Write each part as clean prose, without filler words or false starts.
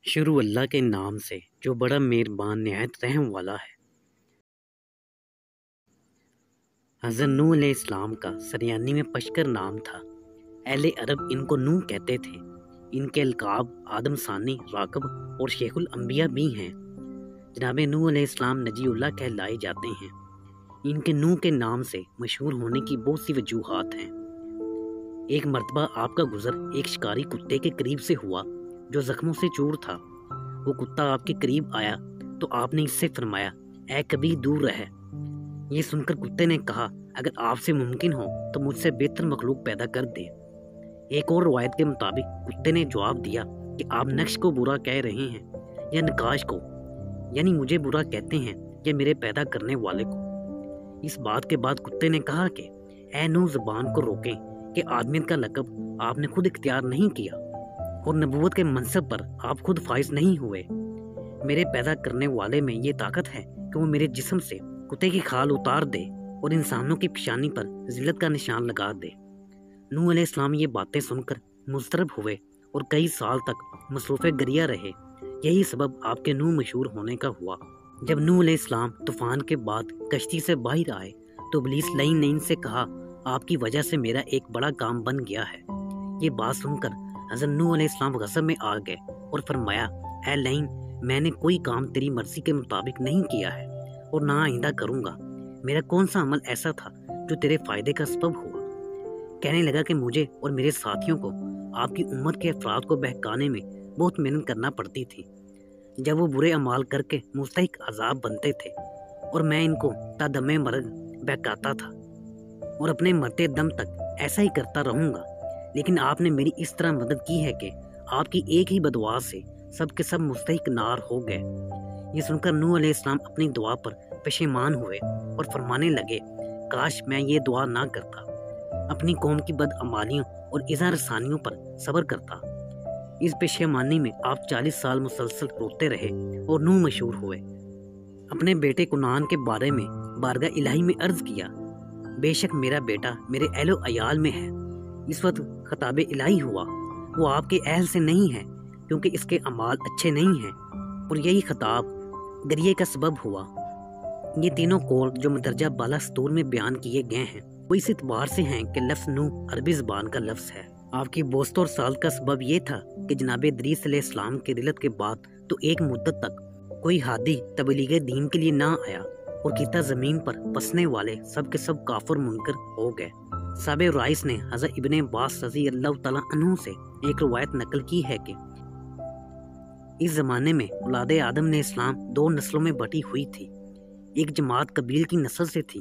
شروع اللہ کے نام سے جو بڑا مہربان نہایت رحم والا ہے۔ حضرت نوح علیہ السلام کا سریانی میں پشکر نام تھا۔ اہل عرب ان کو نوح کہتے تھے۔ ان کے القاب آدم ثانی، راکب اور شیخ الانبیاء بھی ہیں۔ جناب نوح علیہ السلام نجی اللہ کہلائے جاتے ہیں۔ ان کے نوح کے نام سے مشہور ہونے کی بہت سی وجوہات ہیں۔ ایک مرتبہ آپ کا گزر ایک شکاری کتے کے قریب سے ہوا جو زخموں سے چور تھا۔ وہ کتا آپ کے قریب آیا تو آپ نے اس سے فرمایا، اے کبھی دور رہ۔ یہ سن کر کتے نے کہا، اگر آپ سے ممکن ہو تو مجھ سے بہتر مخلوق پیدا کر دے۔ ایک اور روایت کے مطابق کتے نے جواب دیا کہ آپ نقش کو برا کہہ رہے ہیں یا نقاش کو، یعنی مجھے برا کہتے ہیں یا میرے پیدا کرنے والے کو۔ اس بات کے بعد کتے نے کہا کہ اے نوح، زبان کو روکیں کہ آدمیت کا لقب آپ نے خود اختیار نہیں کیا اور نبوت کے منصب پر آپ خود فائز نہیں ہوئے۔ میرے پیدا کرنے والے میں یہ طاقت ہے کہ وہ میرے جسم سے کتے کی کھال اتار دے اور انسانوں کی پیشانی پر ذلت کا نشان لگا دے۔ نوح علیہ السلام یہ باتیں سن کر مضطرب ہوئے اور کئی سال تک مصروف گریہ رہے۔ یہی سبب آپ کے نوح مشہور ہونے کا ہوا۔ جب نوح علیہ السلام طوفان کے بعد کشتی سے باہر آئے تو ابلیس لعین نے ان سے کہا، آپ کی وجہ سے میرا ایک بڑا کام بن گیا ہے۔ یہ بات سن کر حضرت نوح علیہ السلام غضب میں آ گئے اور فرمایا، اے لعین، میں نے کوئی کام تیری مرضی کے مطابق نہیں کیا ہے اور نہ آئندہ کروں گا۔ میرا کون سا عمل ایسا تھا جو تیرے فائدے کا سبب ہوا؟ کہنے لگا کہ مجھے اور میرے ساتھیوں کو آپ کی امت کے افراد کو بہکانے میں بہت محنت کرنا پڑتی تھی۔ جب وہ برے اعمال کر کے مستحق عذاب بنتے تھے اور میں ان کو تا دم مرگ بہکاتا تھا اور اپنے مرتے دم تک ایسا ہی کرتا رہوں گا، لیکن آپ نے میری اس طرح مدد کی ہے کہ آپ کی ایک ہی بدعا سے سب کے سب مستحق نار ہو گئے۔ یہ سن کر نوح علیہ السلام اپنی دعا پر پشیمان ہوئے اور فرمانے لگے، کاش میں یہ دعا نہ کرتا، اپنی قوم کی بدعمالیوں اور ایذا رسانیوں پر صبر کرتا۔ اس پشیمانی میں آپ 40 سال مسلسل روتے رہے اور نوح مشہور ہوئے۔ اپنے بیٹے کنعان کے بارے میں بارگاہ الہی میں عرض کیا، بے شک میرا بیٹا میرے اہل و عیال میں ہے۔ اس وقت خطاب الہی ہوا، وہ آپ کے اہل سے نہیں ہے کیونکہ اس کے اعمال اچھے نہیں ہیں، اور یہی خطاب گریے کا سبب ہوا۔ یہ تینوں قول جو مدرجہ بالا سطور میں بیان کیے گئے ہیں وہ اس اعتبار سے ہیں کہ لفظ نوح عربی زبان کا لفظ ہے۔ آپ کی بوست اور سال کا سبب یہ تھا کہ جناب ادریس علیہ السلام کی رحلت کے بعد تو ایک مدت تک کوئی ہادی تبلیغ دین کے لیے نہ آیا اور کیتا زمین پر بسنے والے سب کے سب کافر منکر ہو گئے۔ صاحب رائس نے حضرت ابن عباس رضی اللہ تعالیٰ عنہ سے ایک روایت نقل کی ہے کہ اس زمانے میں اولاد آدم علیہ السلام 2 نسلوں میں بٹی ہوئی تھی۔ ایک جماعت قبیل کی نسل سے تھی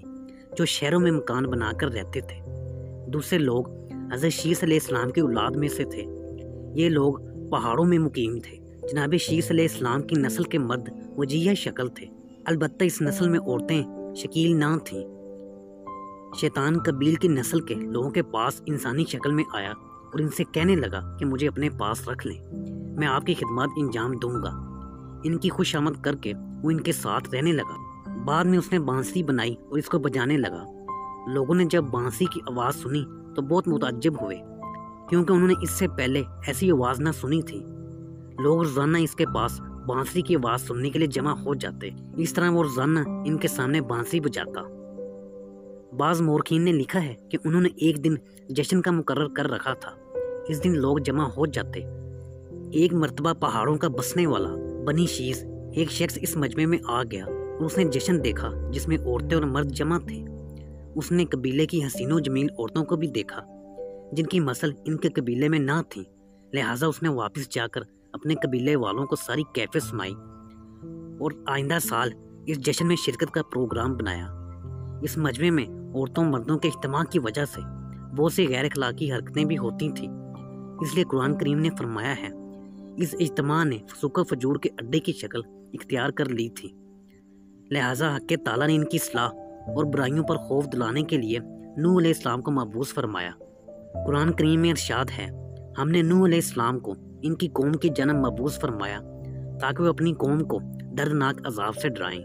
جو شہروں میں مکان بنا کر رہتے تھے۔ دوسرے لوگ حضرت شیس علیہ السلام کی اولاد میں سے تھے۔ یہ لوگ پہاڑوں میں مقیم تھے۔ جناب شیس علیہ السلام کی نسل کے مرد وجیہ شکل تھے، البتہ اس نسل میں عورتیں شکیل نہ تھیں۔ شیطان قبیل کی نسل کے لوگوں کے پاس انسانی شکل میں آیا اور ان سے کہنے لگا کہ مجھے اپنے پاس رکھ لیں، میں آپ کی خدمات انجام دوں گا۔ ان کی خوش آمد کر کے وہ ان کے ساتھ رہنے لگا۔ بعد میں اس نے بانسری بنائی اور اس کو بجانے لگا۔ لوگوں نے جب بانسری کی آواز سنی تو بہت متعجب ہوئے کیونکہ انہوں نے اس سے پہلے ایسی آواز نہ سنی تھی۔ لوگ روزانہ اس کے پاس بانسری کی آواز سننے کے لیے جمع ہو جاتے، اس طرح وہ روزانہ ان کے سامنے بانسری بجاتا۔ بعض مورخین نے لکھا ہے کہ انہوں نے ایک دن جشن کا مقرر کر رکھا تھا۔ اس دن لوگ جمع ہو جاتے۔ ایک مرتبہ پہاڑوں کا بسنے والا بنی شیس ایک شخص اس مجمع میں آ گیا اور اس نے جشن دیکھا جس میں عورتیں اور مرد جمع تھے۔ اس نے قبیلے کی حسین و جمیل عورتوں کو بھی دیکھا جن کی مسل ان کے قبیلے میں نہ تھی، لہٰذا اس نے واپس جا کر اپنے قبیلے والوں کو ساری کیفیت سنائی اور آئندہ سال اس جشن میں شرکت کا پروگرام بنایا۔ اس مجمع میں عورتوں مردوں کے اجتماع کی وجہ سے بہت سی غیر اخلاقی حرکتیں بھی ہوتی تھیں، اس لیے قرآن کریم نے فرمایا ہے، اس اجتماع نے فسوق و فجور کے اڈے کی شکل اختیار کر لی تھی، لہٰذا حق تعالیٰ نے ان کی اصلاح اور برائیوں پر خوف دلانے کے لیے نوح علیہ السلام کو مبعوث فرمایا۔ قرآن کریم میں ارشاد ہے، ہم نے نوح علیہ السلام کو ان کی قوم کی جانب مبعوث فرمایا تاکہ وہ اپنی قوم کو دردناک عذاب سے ڈرائیں۔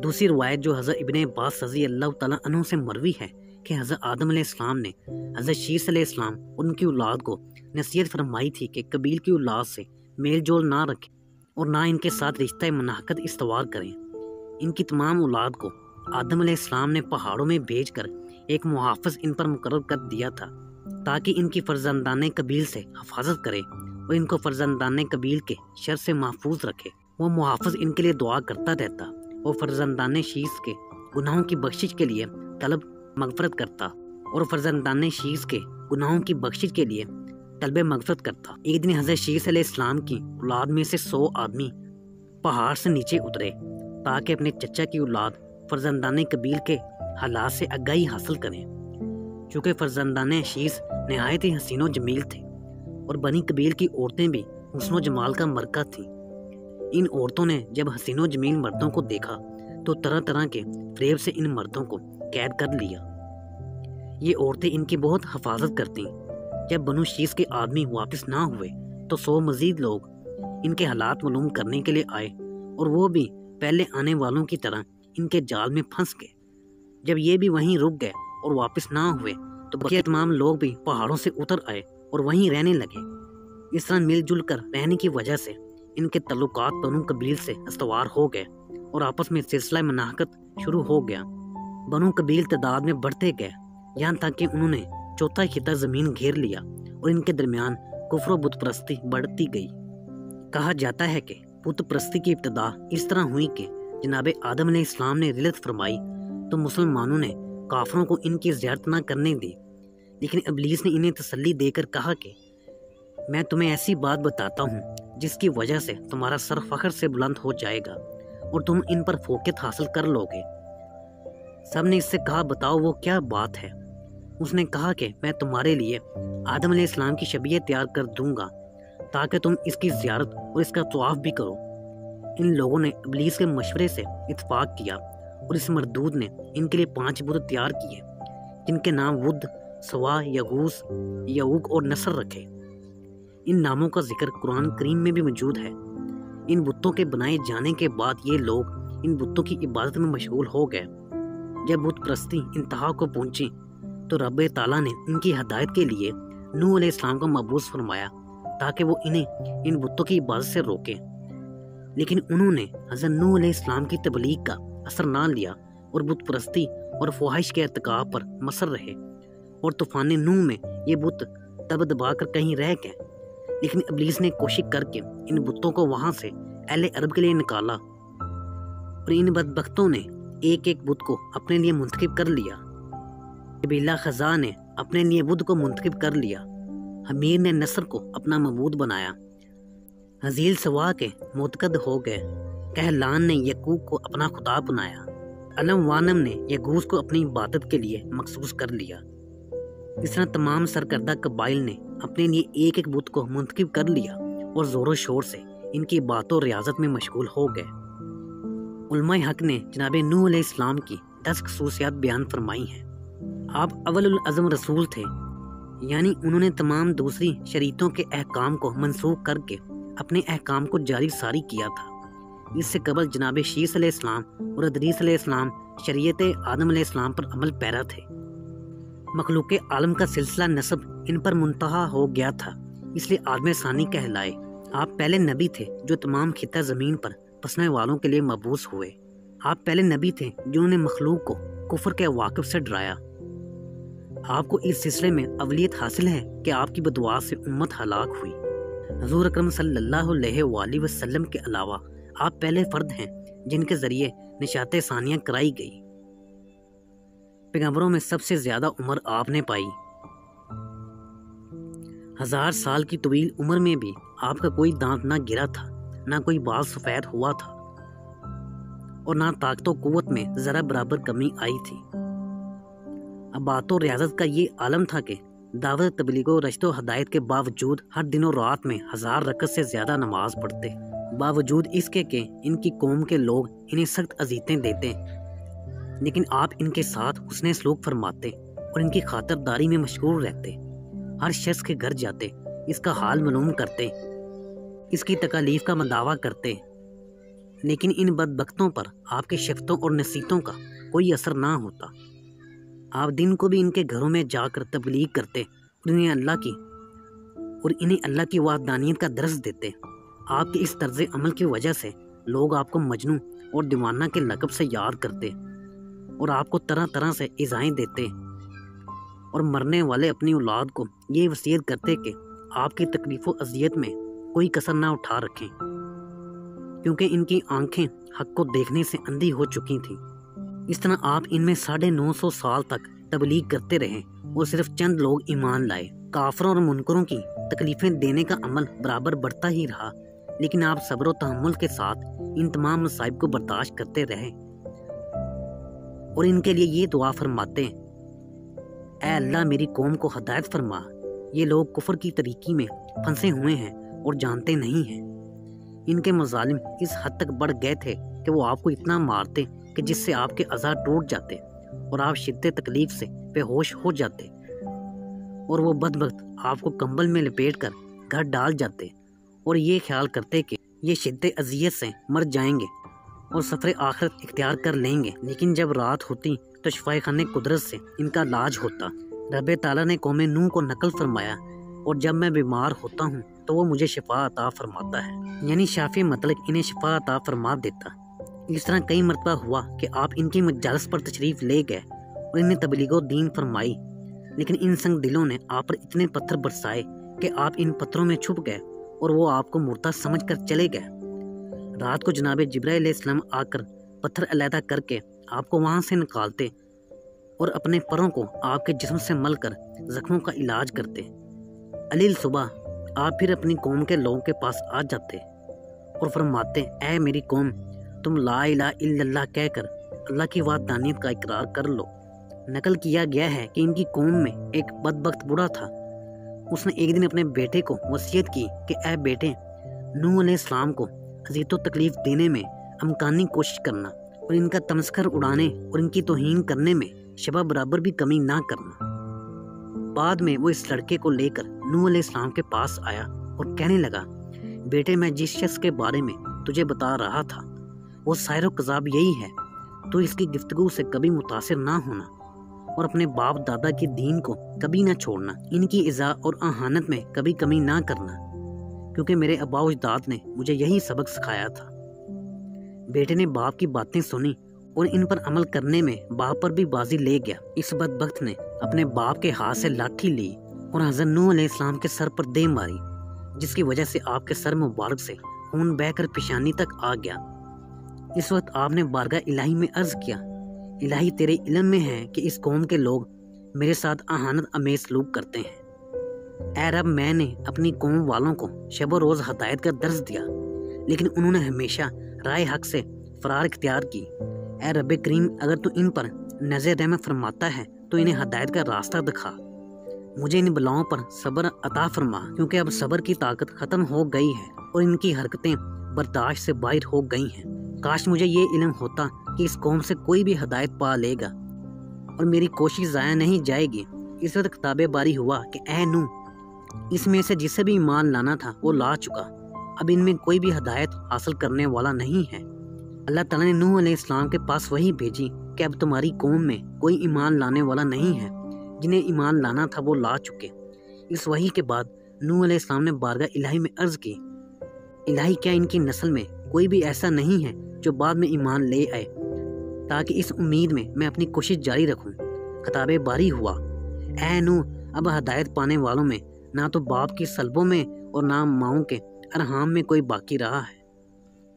دوسری روایت جو حضرت ابن عباس رضی اللہ تعالیٰ عنہ سے مروی ہے کہ حضرت آدم علیہ السلام نے حضرت شیس علیہ السلام اور ان کی اولاد کو نصیحت فرمائی تھی کہ قبیل کی اولاد سے میل جول نہ رکھیں اور نہ ان کے ساتھ رشتہ منعقد استوار کریں۔ ان کی تمام اولاد کو آدم علیہ السلام نے پہاڑوں میں بھیج کر ایک محافظ ان پر مقرر کر دیا تھا تاکہ ان کی فرزندان قبیل سے حفاظت کرے اور ان کو فرزندان قبیل کے شر سے محفوظ رکھے۔ وہ محافظ ان کے لیے دعا کرتا رہتا اور فرزندان شیث کے گناہوں کی بخشش کے لیے طلب مغفرت کرتا ایک دن حضرت شیث علیہ السلام کی اولاد میں سے 100 آدمی پہاڑ سے نیچے اترے تاکہ اپنے چچا کی اولاد فرزندان قبیل کے حالات سے آگاہی حاصل کریں۔ چونکہ فرزندان شیث نہایت ہی حسین و جمیل تھے اور بنی قبیل کی عورتیں بھی حسن و جمال کا مرکز تھیں۔ ان عورتوں نے جب حسین و جمیل مردوں کو دیکھا تو طرح طرح کے فریب سے ان مردوں کو قید کر لیا۔ یہ عورتیں ان کی بہت حفاظت کرتیں۔ جب بنو شیث کے آدمی واپس نہ ہوئے تو 100 مزید لوگ ان کے حالات معلوم کرنے کے لیے آئے اور وہ بھی پہلے آنے والوں کی طرح ان کے جال میں پھنس گئے۔ جب یہ بھی وہیں رک گئے اور واپس نہ ہوئے تو بقیہ تمام لوگ بھی پہاڑوں سے اتر آئے اور وہیں رہنے لگے۔ اس طرح مل جل کر رہنے کی وجہ سے ان کے تعلقات بنو قبیل سے استوار ہو گئے اور آپس میں سلسلہ منعقد شروع ہو گیا۔ بنو قبیل تعداد میں بڑھتے گئے یہاں تک کہ انہوں نے چوتھا خطہ زمین گھیر لیا اور ان کے درمیان کفر و بت پرستی بڑھتی گئی۔ کہا جاتا ہے کہ بت پرستی کی ابتدا اس طرح ہوئی کہ جناب آدم علیہ السلام نے رلت فرمائی تو مسلمانوں نے کافروں کو ان کی زیارت نہ کرنے دی، لیکن ابلیس نے انہیں تسلی دے کر کہا کہ میں تمہیں ایسی بات بتاتا ہوں جس کی وجہ سے تمہارا سر فخر سے بلند ہو جائے گا اور تم ان پر فوقیت حاصل کر لو گے۔ سب نے اس سے کہا بتاؤ وہ کیا بات ہے؟ اس نے کہا کہ میں تمہارے لیے آدم علیہ السلام کی شبیہ تیار کر دوں گا تاکہ تم اس کی زیارت اور اس کا طواف بھی کرو۔ ان لوگوں نے ابلیس کے مشورے سے اتفاق کیا اور اس مردود نے ان کے لیے 5 بت تیار کیے جن کے نام ود، سوا، یغوث، یعوق اور نصر رکھے۔ ان ناموں کا ذکر قرآن کریم میں بھی موجود ہے۔ ان بتوں کے بنائے جانے کے بعد یہ لوگ ان بتوں کی عبادت میں مشغول ہو گئے۔ جب بت پرستی انتہا کو پہنچی تو رب تعالیٰ نے ان کی ہدایت کے لیے نوح علیہ السلام کو مبعوث فرمایا تاکہ وہ انہیں ان بتوں کی عبادت سے روکے، لیکن انہوں نے حضرت نوح علیہ السلام کی تبلیغ کا اثر نہ لیا اور بت پرستی اور فواہش کے ارتکاب پر مصر رہے اور طوفان نوح میں یہ بت دب دبا کر کہیں رہ گئے۔ لیکن ابلیس نے کوشش کر کے ان بتوں کو وہاں سے اہل عرب کے لیے نکالا اور ان بدبختوں نے ایک ایک بت کو اپنے لیے منتخب کر لیا۔ قبیلہ خزاع نے اپنے لیے بدھ کو منتخب کر لیا، حمیر نے نصر کو اپنا معبود بنایا، حزیل سوا کے معتقد ہو گئے، کہلان نے یعقوب کو اپنا خدا بنایا، علم وانم نے یغوث کو اپنی عبادت کے لیے مخصوص کر لیا۔ اس طرح تمام سرکردہ قبائل نے اپنے لیے ایک ایک بت کو منتخب کر لیا اور زور و شور سے ان کی عبادت و ریاضت میں مشغول ہو گئے۔ علماء حق نے جناب نوح علیہ السلام کی 10 خصوصیات بیان فرمائی ہیں۔ آپ اول العزم رسول تھے، یعنی انہوں نے تمام دوسری شریعتوں کے احکام کو منسوخ کر کے اپنے احکام کو جاری ساری کیا تھا۔ اس سے قبل جناب شیث علیہ السلام اور ادریس علیہ السلام شریعت آدم علیہ السلام پر عمل پیرا تھے۔ مخلوق عالم کا سلسلہ نسب ان پر منتہا ہو گیا تھا، اس لیے آدم ثانی کہلائے۔ آپ پہلے نبی تھے جو تمام خطہ زمین پر بسنے والوں کے لیے مبعوث ہوئے۔ آپ پہلے نبی تھے جنہوں نے مخلوق کو کفر کے عواقب سے ڈرایا۔ آپ کو اس سلسلے میں اولیت حاصل ہے کہ آپ کی بدعا سے امت ہلاک ہوئی۔ حضور اکرم صلی اللہ علیہ وآلہ وسلم کے علاوہ آپ پہلے فرد ہیں جن کے ذریعے نشاط ثانیہ کرائی گئی۔ پیغمبروں میں سب سے زیادہ عمر آپ نے پائی۔ 1000 سال کی طویل عمر میں بھی آپ کا کوئی دانت نہ گرا تھا، نہ کوئی بال سفید ہوا تھا اور نہ طاقت و قوت میں ذرا برابر کمی آئی تھی۔ عبادت و ریاضت کا یہ عالم تھا کہ دعوت تبلیغ و رشد و ہدایت کے باوجود ہر دن و رات میں 1000 رکعت سے زیادہ نماز پڑھتے، باوجود اس کے کہ ان کی قوم کے لوگ انہیں سخت اذیتیں دیتے، لیکن آپ ان کے ساتھ حسن سلوک فرماتے اور ان کی خاطرداری میں مشغول رہتے، ہر شخص کے گھر جاتے، اس کا حال معلوم کرتے، اس کی تکالیف کا مداوع کرتے، لیکن ان بدبختوں پر آپ کے شفتوں اور نصیحتوں کا کوئی اثر نہ ہوتا۔ آپ دن کو بھی ان کے گھروں میں جا کر تبلیغ کرتے اور انہیں اللہ کی وحدانیت کا درس دیتے، آپ کے اس طرز عمل کی وجہ سے لوگ آپ کو مجنوں اور دیوانہ کے لقب سے یاد کرتے اور آپ کو طرح طرح سے ایذائیں دیتے اور مرنے والے اپنی اولاد کو یہ وصیت کرتے کہ آپ کی تکلیف و اذیت میں کوئی کسر نہ اٹھا رکھیں، کیونکہ ان کی آنکھیں حق کو دیکھنے سے اندھی ہو چکی تھیں۔ اس طرح آپ ان میں 950 سال تک تبلیغ کرتے رہے اور صرف چند لوگ ایمان لائے۔ کافروں اور منکروں کی تکلیفیں دینے کا عمل برابر بڑھتا ہی رہا، لیکن آپ صبر و تحمل کے ساتھ ان تمام مصائب کو برداشت کرتے رہے اور ان کے لیے یہ دعا فرماتے ہیں: اے اللہ میری قوم کو ہدایت فرما، یہ لوگ کفر کی طریقی میں پھنسے ہوئے ہیں اور جانتے نہیں ہیں۔ ان کے مظالم اس حد تک بڑھ گئے تھے کہ وہ آپ کو اتنا مارتے کہ جس سے آپ کے اعضاء ٹوٹ جاتے اور آپ شدت تکلیف سے بے ہوش ہو جاتے، اور وہ بدبخت آپ کو کمبل میں لپیٹ کر گھر ڈال جاتے اور یہ خیال کرتے کہ یہ شدت اذیت سے مر جائیں گے اور سفر آخرت اختیار کر لیں گے۔ لیکن جب رات ہوتی تو شفائے خانے قدرت سے ان کا علاج ہوتا۔ رب تعالیٰ نے قوم نوح کو نقل فرمایا، اور جب میں بیمار ہوتا ہوں تو وہ مجھے شفا عطا فرماتا ہے، یعنی شافی مطلق انہیں شفا عطا فرما دیتا۔ اس طرح کئی مرتبہ ہوا کہ آپ ان کی مجالس پر تشریف لے گئے اور انہیں تبلیغ و دین فرمائی، لیکن ان سنگ دلوں نے آپ پر اتنے پتھر برسائے کہ آپ ان پتھروں میں چھپ گئے اور وہ آپ کو مردہ سمجھ کر چلے گئے۔ رات کو جناب جبرائیل علیہ السلام آ کر پتھر علیحدہ کر کے آپ کو وہاں سے نکالتے اور اپنے پروں کو آپ کے جسم سے مل کر زخموں کا علاج کرتے۔ علیل صبح آپ پھر اپنی قوم کے لوگوں کے پاس آ جاتے اور فرماتے: اے میری قوم، تم لا الہ الا اللہ کہہ کر اللہ کی وحدانیت کا اقرار کر لو۔ نقل کیا گیا ہے کہ ان کی قوم میں ایک بدبخت بوڑھا تھا۔ اس نے ایک دن اپنے بیٹے کو وصیت کی کہ اے بیٹے، نوح علیہ السلام کو اذیت و تکلیف دینے میں امکانی کوشش کرنا اور ان کا تمسخر اڑانے اور ان کی توہین کرنے میں شبہ برابر بھی کمی نہ کرنا۔ بعد میں وہ اس لڑکے کو لے کر نوح علیہ السلام کے پاس آیا اور کہنے لگا: بیٹے، میں جس شخص کے بارے میں تجھے بتا رہا تھا وہ ساحر و کذاب یہی ہے۔ تو اس کی گفتگو سے کبھی متاثر نہ ہونا اور اپنے باپ دادا کے دین کو کبھی نہ چھوڑنا، ان کی اذا اور اہانت میں کبھی کمی نہ کرنا، کیونکہ میرے آباء و اجداد نے مجھے یہی سبق سکھایا تھا۔ بیٹے نے باپ کی باتیں سنی اور ان پر عمل کرنے میں باپ پر بھی بازی لے گیا۔ اس بدبخت نے اپنے باپ کے ہاتھ سے لاٹھی لی اور حضرت نوح علیہ السلام کے سر پر دے ماری، جس کی وجہ سے آپ کے سر مبارک سے خون بہہ کر پیشانی تک آ گیا۔ اس وقت آپ نے بارگاہ الہی میں عرض کیا: الہی، تیرے علم میں ہے کہ اس قوم کے لوگ میرے ساتھ اہانت امیز سلوک کرتے ہیں۔ اے رب، میں نے اپنی قوم والوں کو شب و روز ہدایت کا درس دیا، لیکن انہوں نے ہمیشہ رائے حق سے فرار اختیار کی۔ اے رب کریم، اگر تو ان پر نظر رحمت فرماتا ہے تو انہیں ہدایت کا راستہ دکھا۔ مجھے ان بلاؤں پر صبر عطا فرما، کیونکہ اب صبر کی طاقت ختم ہو گئی ہے اور ان کی حرکتیں برداشت سے باہر ہو گئی ہیں۔ کاش مجھے یہ علم ہوتا کہ اس قوم سے کوئی بھی ہدایت پا لے گا اور میری کوشش ضائع نہیں جائے گی۔ اس وقت خطاب باری ہوا کہ اے نوح، اس میں سے جسے بھی ایمان لانا تھا وہ لا چکا، اب ان میں کوئی بھی ہدایت حاصل کرنے والا نہیں ہے۔ اللہ تعالیٰ نے نوح علیہ السلام کے پاس وحی بھیجی کہ اب تمہاری قوم میں کوئی ایمان لانے والا نہیں ہے، جنہیں ایمان لانا تھا وہ لا چکے۔ اس وحی کے بعد نوح علیہ السلام نے بارگاہ الہی میں عرض کی: الہی، کیا ان کی نسل میں کوئی بھی ایسا نہیں ہے جو بعد میں ایمان لے آئے، تاکہ اس امید میں اپنی کوشش جاری رکھوں۔ خطاب باری ہوا: اے نوح، اب ہدایت پانے والوں میں نہ تو باپ کی سلبوں میں اور نہ ماؤں کے ارحام میں کوئی باقی رہا ہے۔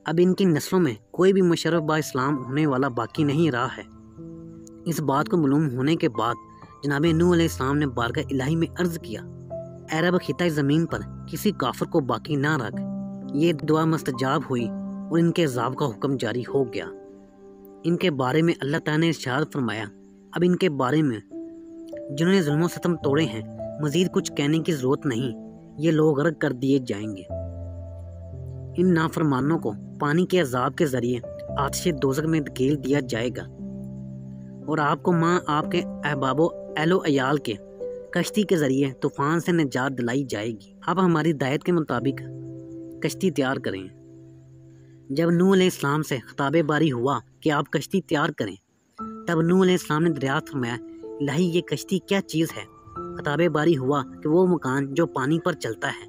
اب ان کی نسلوں میں کوئی بھی مشرف با اسلام ہونے والا باقی نہیں رہا ہے۔ اس بات کو معلوم ہونے کے بعد جناب نوح علیہ السلام نے بارگاہ الہی میں عرض کیا: اے رب، خطۂ زمین پر کسی کافر کو باقی نہ رکھ۔ یہ دعا مستجاب ہوئی اور ان کے عذاب کا حکم جاری ہو گیا۔ ان کے بارے میں اللہ تعالیٰ نے ارشاد فرمایا: اب ان کے بارے میں جنہوں نے ظلم و ستم توڑے ہیں مزید کچھ کہنے کی ضرورت نہیں، یہ لوگ غرق کر دیے جائیں گے۔ ان نافرمانوں کو پانی کے عذاب کے ذریعے آتش دوزخ میں دھکیل دیا جائے گا، اور آپ کو ماں آپ کے احباب و اہل و عیال کے کشتی کے ذریعے طوفان سے نجات دلائی جائے گی۔ آپ ہماری ہدایت کے مطابق کشتی تیار کریں۔ جب نوح علیہ السلام سے خطاب باری ہوا کہ آپ کشتی تیار کریں، تب نوح علیہ السلام نے دریافت فرمایا: الہی، یہ کشتی کیا چیز ہے؟ خطاب باری ہوا کہ وہ مکان جو پانی پر چلتا ہے۔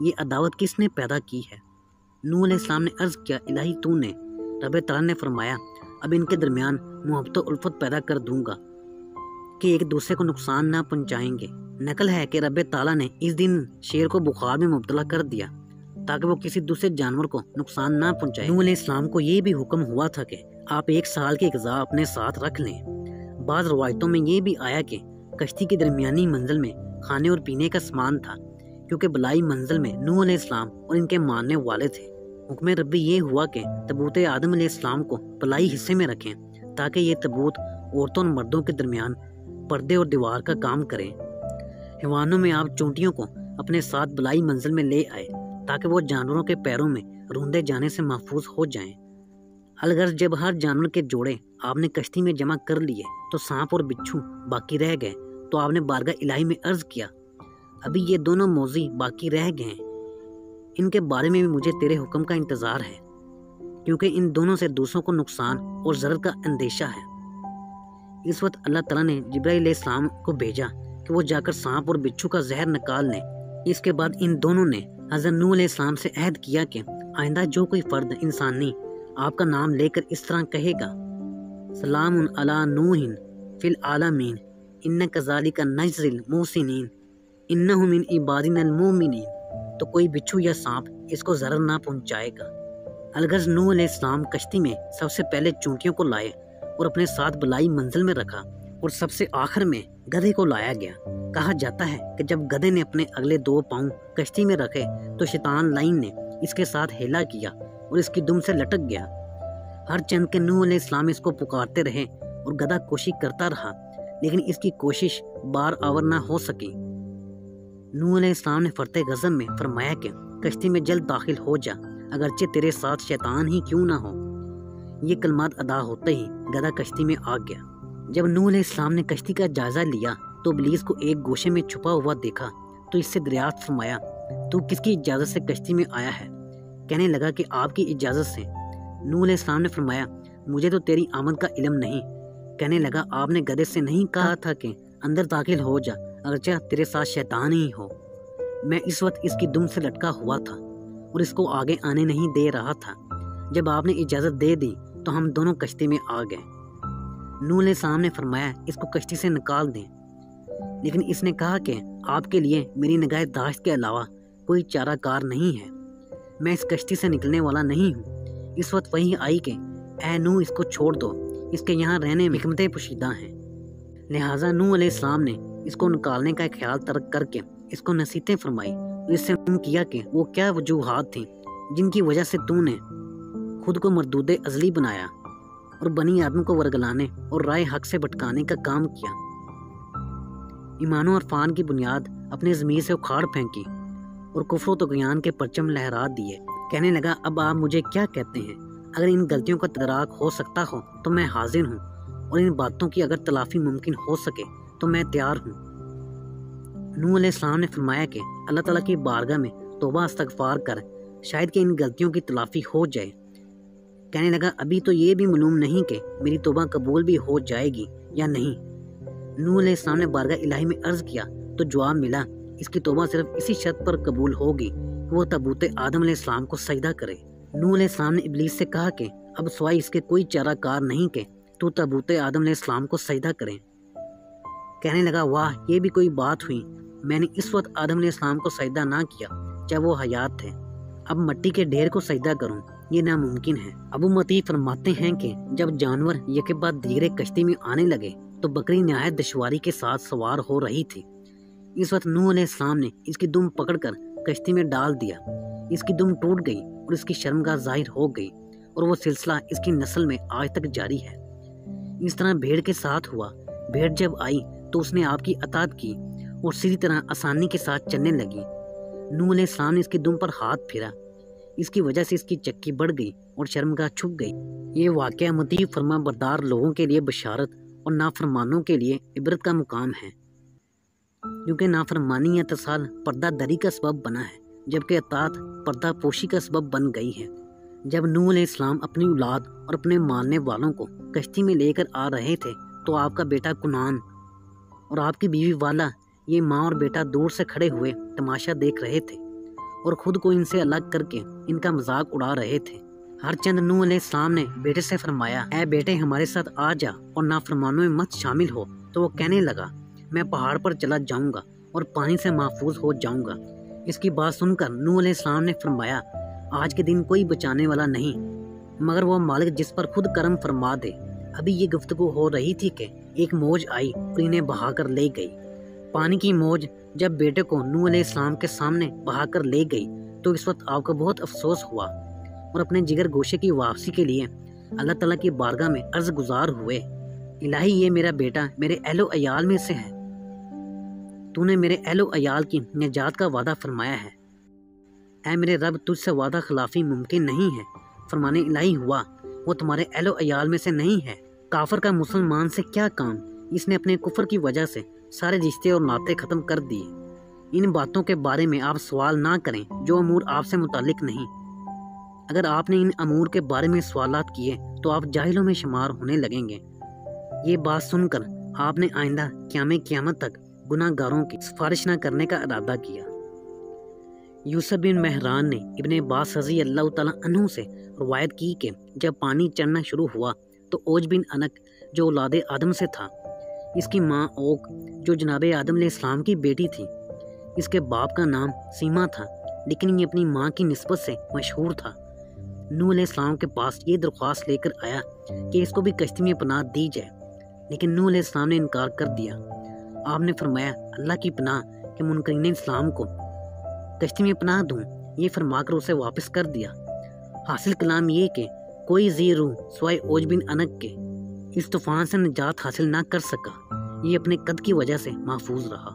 یہ عداوت کس نے پیدا کی ہے؟ نوح علیہ السلام نے عرض کیا الہی تو نے۔ رب تعالیٰ نے فرمایا اب ان کے درمیان محبت و الفت پیدا کر دوں گا کہ ایک دوسرے کو نقصان نہ پہنچائیں گے۔ نقل ہے کہ رب تعالیٰ نے اس دن شیر کو بخار میں مبتلا کر دیا تاکہ وہ کسی دوسرے جانور کو نقصان نہ پہنچائے۔ نوح علیہ السلام کو یہ بھی حکم ہوا تھا کہ آپ 1 سال کی غذا اپنے ساتھ رکھ لیں۔ بعض روایتوں میں یہ بھی آیا کہ کشتی کی درمیانی منزل میں کھانے اور پینے کا سامان تھا، کیونکہ بلائی منزل میں نوح علیہ السلام اور ان کے ماننے والے تھے۔ حکم ربی یہ ہوا کہ تابوت آدم علیہ السلام کو بلائی حصے میں رکھیں تاکہ یہ تابوت عورتوں اور مردوں کے درمیان پردے اور دیوار کا کام کریں۔ حیوانوں میں آپ چونٹیوں کو اپنے ساتھ بلائی منزل میں لے آئے تاکہ وہ جانوروں کے پیروں میں روندے جانے سے محفوظ ہو جائیں۔ الغرض جب ہر جانور کے جوڑے آپ نے کشتی میں جمع کر لیے تو سانپ اور بچھو باقی رہ گئے، تو آپ نے بارگاہ الہی میں عرض کیا ابھی یہ دونوں موذی باقی رہ گئے ہیں، ان کے بارے میں بھی مجھے تیرے حکم کا انتظار ہے، کیونکہ ان دونوں سے دوسروں کو نقصان اور ضرر کا اندیشہ ہے۔ اس وقت اللہ تعالیٰ نے جبرائیل علیہ السلام کو بھیجا کہ وہ جا کر سانپ اور بچھو کا زہر نکال لیں۔ اس کے بعد ان دونوں نے حضرت نوح علیہ السلام سے عہد کیا کہ آئندہ جو کوئی فرد انسانی آپ کا نام لے کر اس طرح کہے گا سلام علی نوح فی العالمین ان کذالک نجزی المحسنین انہ من عبادنا المؤمنین، تو کوئی بچھو یا سانپ اس کو ضرر نہ پہنچائے گا۔ الغرض نوح علیہ السلام کشتی میں سب سے پہلے چونٹیوں کو لائے اور اپنے ساتھ بلائی منزل میں رکھا، اور سب سے آخر میں گدھے کو لایا گیا۔ کہا جاتا ہے کہ جب گدھے نے اپنے اگلے 2 پاؤں کشتی میں رکھے تو شیطان لعین نے اس کے ساتھ ہیلا کیا اور اس کی دم سے لٹک گیا۔ ہر چند کے نوح علیہ السلام اس کو پکارتے رہے اور گدھا کوشش کرتا رہا، لیکن اس کی کوشش بار آور نہ ہو سکی۔ نوح علیہ السلام نے فرط غضب میں فرمایا کہ کشتی میں جلد داخل ہو جا، اگرچہ تیرے ساتھ شیطان ہی کیوں نہ ہو۔ یہ کلمات ادا ہوتے ہی گدھا کشتی میں آ گیا۔ جب نوح علیہ السلام نے کشتی کا جائزہ لیا تو ابلیس کو ایک گوشے میں چھپا ہوا دیکھا تو اس سے دریافت فرمایا تو کس کی اجازت سے کشتی میں آیا ہے؟ کہنے لگا کہ آپ کی اجازت سے۔ نوح علیہ السلام نے فرمایا مجھے تو تیری آمد کا علم نہیں۔ کہنے لگا آپ نے گدھے سے نہیں کہا تھا کہ اندر داخل ہو جا اگرچہ تیرے ساتھ شیطان ہی ہو؟ میں اس وقت اس کی دم سے لٹکا ہوا تھا اور اس کو آگے آنے نہیں دے رہا تھا۔ جب آپ نے اجازت دے دی تو ہم دونوں کشتی میں آ گئے۔ نوح علیہ السلام نے فرمایا اس کو کشتی سے نکال دیں، لیکن اس نے کہا کہ آپ کے لیے میری نگہداشت کے علاوہ کوئی چارہ کار نہیں ہے، میں اس کشتی سے نکلنے والا نہیں ہوں۔ اس وقت وحی آئی کہ اے نوح اس کو چھوڑ دو، اس کے یہاں رہنے میں حکمتیں پوشیدہ ہیں۔ لہٰذا نوح علیہ السلام نے اس کو نکالنے کا خیال ترک کر کے اس کو نصیحتیں فرمائی اور اس سے معلوم کیا کہ وہ کیا وجوہات تھیں جن کی وجہ سے تو نے خود کو مردود ازلی بنایا اور بنی آدم کو ورگلانے اور رائے حق سے بھٹکانے کا کام کیا۔ ایمان و عرفان کی بنیاد اپنے ضمیر سے اکھاڑ پھینکی اور کفر و طغیان کے پرچم لہرا دیے۔ کہنے لگا اب آپ مجھے کیا کہتے ہیں؟ اگر ان غلطیوں کا تدارک ہو سکتا ہو تو میں حاضر ہوں، اور ان باتوں کی اگر تلافی ممکن ہو سکے تو میں تیار ہوں۔ نوح علیہ السلام نے فرمایا کہ اللہ تعالیٰ کی بارگاہ میں توبہ استغفار کر شاید کہ ان غلطیوں کی تلافی ہو جائے۔ کہنے لگا ابھی تو یہ بھی معلوم نہیں کہ میری توبہ قبول بھی ہو جائے گی یا نہیں۔ نوح علیہ السلام نے بارگاہ الہی میں عرض کیا تو جواب ملا اس کی توبہ صرف اسی شرط پر قبول ہوگی کہ وہ تابوت آدم علیہ السلام کو سجدہ کرے۔ نوح علیہ السلام نے ابلیس سے کہا کہ اب سوائے اس کے کوئی چارہ کار نہیں کہ تو تابوت آدم علیہ السلام کو سجدہ کرے۔ کہنے لگا واہ یہ بھی کوئی بات ہوئی، میں نے اس وقت آدم علیہ السلام کو سجدہ نہ کیا جب وہ حیات تھے، اب مٹی کے ڈھیر کو سجدہ کروں یہ ناممکن ہے۔ ابو متی فرماتے ہیں کہ جب جانور یکے بعد دیگرے کشتی میں آنے لگے تو بکری نہایت دشواری کے ساتھ سوار ہو رہی تھی۔ اس وقت نوح علیہ السلام نے اس کی دم پکڑ کر کشتی میں ڈال دیا، اس کی دم ٹوٹ گئی اور اس کی شرمگاہ ظاہر ہو گئی، اور وہ سلسلہ اس کی نسل میں آج تک جاری ہے۔ اس طرح بھیڑ کے ساتھ ہوا، بھیڑ جب آئی تو اس نے آپ کی اطاعت کی اور سیدھی طرح آسانی کے ساتھ چلنے لگی۔ نوح علیہ السلام نے اس کی دم پر ہاتھ پھیرا، اس کی وجہ سے اس کی چکی بڑھ گئی اور شرمگاہ چھپ گئی۔ یہ واقعہ مطیع فرما بردار لوگوں کے لیے بشارت اور نافرمانوں کے لیے عبرت کا مقام ہے، کیونکہ نافرمانی یا تصال پردہ دری کا سبب بنا ہے، جبکہ اطاعت پردہ پوشی کا سبب بن گئی ہے۔ جب نوح علیہ السلام اپنی اولاد اور اپنے ماننے والوں کو کشتی میں لے کر آ رہے تھے تو آپ کا بیٹا کنعان اور آپ کی بیوی والا یہ ماں اور بیٹا دور سے کھڑے ہوئے تماشا دیکھ رہے تھے، اور خود کو ان سے الگ کر کے ان کا مذاق اڑا رہے تھے۔ ہر چند نوح علیہ السلام نے بیٹے سے فرمایا، اے بیٹے ہمارے ساتھ آ جا اور نافرمانوں میں مت شامل ہو۔ تو وہ کہنے لگا، میں پہاڑ پر چلا جاؤں گا اور پانی سے محفوظ ہو جاؤں گا۔ اس کی بات سن کر نوح علیہ السلام نے فرمایا، آج کے دن کوئی بچانے والا نہیں مگر وہ مالک جس پر خود کرم فرما دے۔ ابھی یہ گفتگو ہو رہی تھی کہ ایک موج آئی اور انہیں بہا کر لے گئی۔ پانی کی موج جب بیٹے کو نوح علیہ السلام کے سامنے بہا کر لے گئی تو اس وقت آپ کو بہت افسوس ہوا اور اپنے جگر گوشے کی واپسی کے لیے اللہ تعالیٰ کی بارگاہ میں عرض گزار ہوئے، الہی یہ میرا بیٹا میرے اہل و عیال میں سے ہے، تو نے میرے اہل و عیال کی نجات کا وعدہ فرمایا ہے۔ اے میرے رب تجھ سے وعدہ خلافی ممکن نہیں ہے۔ فرمانے الہی ہوا وہ تمہارے اہل و عیال میں سے نہیں ہے۔ کافر کا مسلمان سے کیا کام، اس نے اپنے کفر کی وجہ سے سارے رشتے اور ناطے ختم کر دیے۔ ان باتوں کے بارے میں آپ سوال نہ کریں جو امور آپ سے متعلق نہیں۔ اگر آپ نے ان امور کے بارے میں سوالات کیے تو آپ جاہلوں میں شمار ہونے لگیں گے۔ یہ بات سن کر آپ نے آئندہ قیامت تک گناہ گاروں کی سفارش نہ کرنے کا ارادہ کیا۔ یوسف بن مہران نے ابن عباس رضی اللہ تعالیٰ عنہ سے روایت کی کہ جب پانی چڑھنا شروع ہوا تو اوج بن انک جو اولاد آدم سے تھا، اس کی ماں اوک جو جناب آدم علیہ السلام کی بیٹی تھی، اس کے باپ کا نام سیما تھا لیکن یہ اپنی ماں کی نسبت سے مشہور تھا۔ نوح علیہ السلام کے پاس یہ درخواست لے کر آیا کہ اس کو بھی کشتی میں پناہ دی جائے، لیکن نوح علیہ السلام نے انکار کر دیا۔ آپ نے فرمایا، اللہ کی پناہ کہ منکرین اسلام کو کشتی میں پناہ دوں، یہ فرما کر اسے واپس کر دیا۔ حاصل کلام یہ کہ کوئی ذی روح سوائے اوج بن انک کے اس طوفان سے نجات حاصل نہ کر سکا، یہ اپنے قد کی وجہ سے محفوظ رہا۔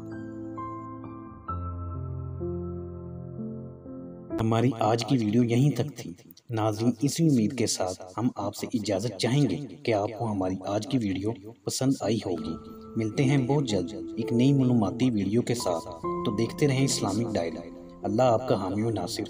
ہماری آج کی ویڈیو یہیں تک تھی۔ ناظرین اسی امید کے ساتھ ہم آپ سے اجازت چاہیں گے کہ آپ کو ہماری آج کی ویڈیو پسند آئی ہوگی۔ ملتے ہیں بہت جلد ایک نئی معلوماتی ویڈیو کے ساتھ، تو دیکھتے رہیں اسلامک ڈائل۔ اللہ آپ کا حامی و ناصر۔